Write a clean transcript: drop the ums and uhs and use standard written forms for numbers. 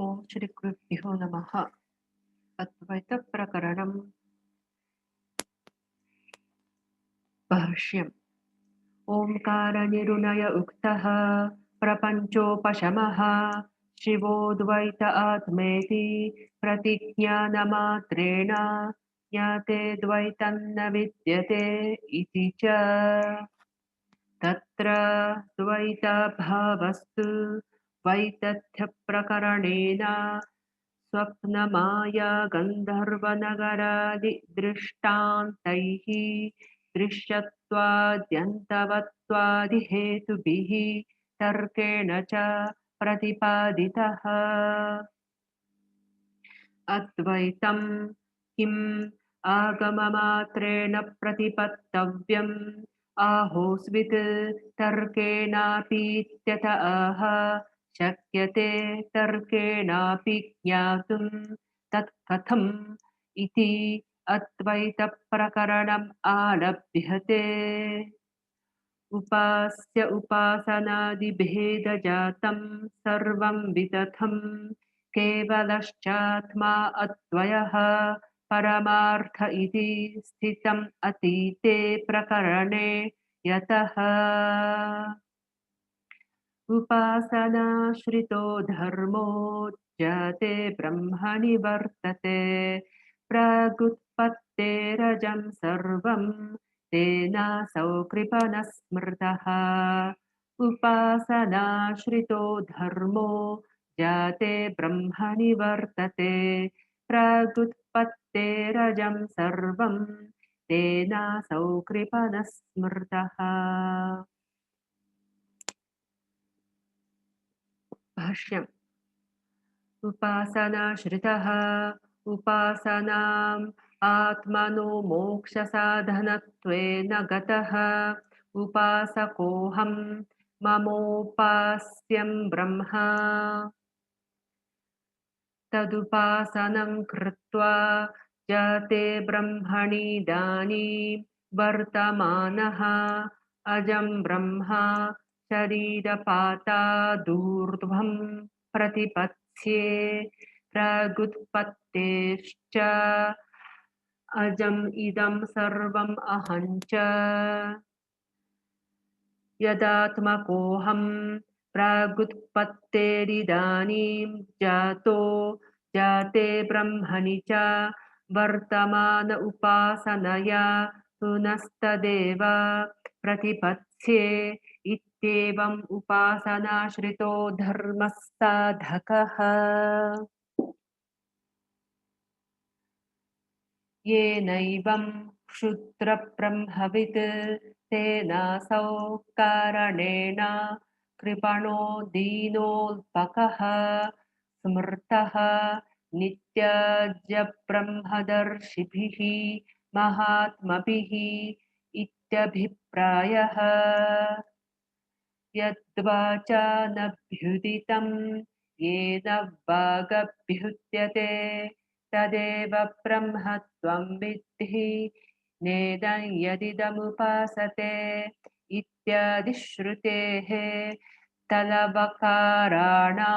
ओम श्री गुरुभ्यो नमः। अद्वैत प्रकरणं भाष्यम्। ओंकार निरुनय उक्तः प्रपंचोपशमः शिवोऽद्वैत आत्मेति प्रतिज्ञानमात्रेण ज्ञाते द्वैतं न विद्यते इति च तत्र द्वैताभावस्तु वैतथ्यप्रकरणेन स्वप्नमाया गन्धर्वनगरादिदृष्टान्तैः दृश्यत्वाद्यन्तवत्वादिहेतुभिः तर्केण च प्रतिपादितः। अद्वैतं किम् आगममात्रेण प्रतिपत्तव्यम् आहोस्वित् तर्केणापीत्यत आह शक्यते तर्केणापि ज्ञातुं तत्कथम् इति अद्वैतप्रकरणम् आरभ्यते। उपास्य उपासनादिभेदजातं सर्वं वितथं केवलश्चात्मा अद्वयः परमार्थ इति स्थितम् अतीते प्रकरणे यतः उपासनाश्रितो धर्मो जाते ब्रह्मणि वर्तते प्रागुत्पत्तेरजं सर्वं तेनासौ कृपणः स्मृतः। उपासनाश्रितो धर्मो जाते ब्रह्मणि वर्तते प्रागुत्पत्तेरजं सर्वं तेनासौ कृपणः स्मृतः। भाष्यम्। उपासनाश्रितः उपासनाम् आत्मनो मोक्षसाधनत्वेन गतः उपासकोऽहं ममोपास्यं ब्रह्म तदुपासनं कृत्वा जाते ब्रह्मणीदानीं वर्तमानः अजं ब्रह्म शरीरपातादूर्ध्वं प्रतिपत्स्ये प्रागुत्पत्तेश्च अजम् इदं सर्वम् अहं च यदात्मकोऽहं प्रागुत्पत्तेरिदानीं जातो जाते ब्रह्मणि च वर्तमान उपासनया पुनस्तदेव प्रतिपत्स्ये इत्येवम् उपासनाश्रितो धर्मः साधकः। येनैवं क्षुद्रब्रह्मवित् तेनासौ कारणेन कृपणो दीनोऽल्पकः स्मृतः नित्याज्यब्रह्मदर्शिभिः महात्मभिः इत्यभिप्रायः। यद्वाचानभ्युदितं येन वागभ्युद्यते तदेव ब्रह्मत्वं विद्धि नेदं यदिदमुपासते इत्यादि श्रुतेः तलवकाराणां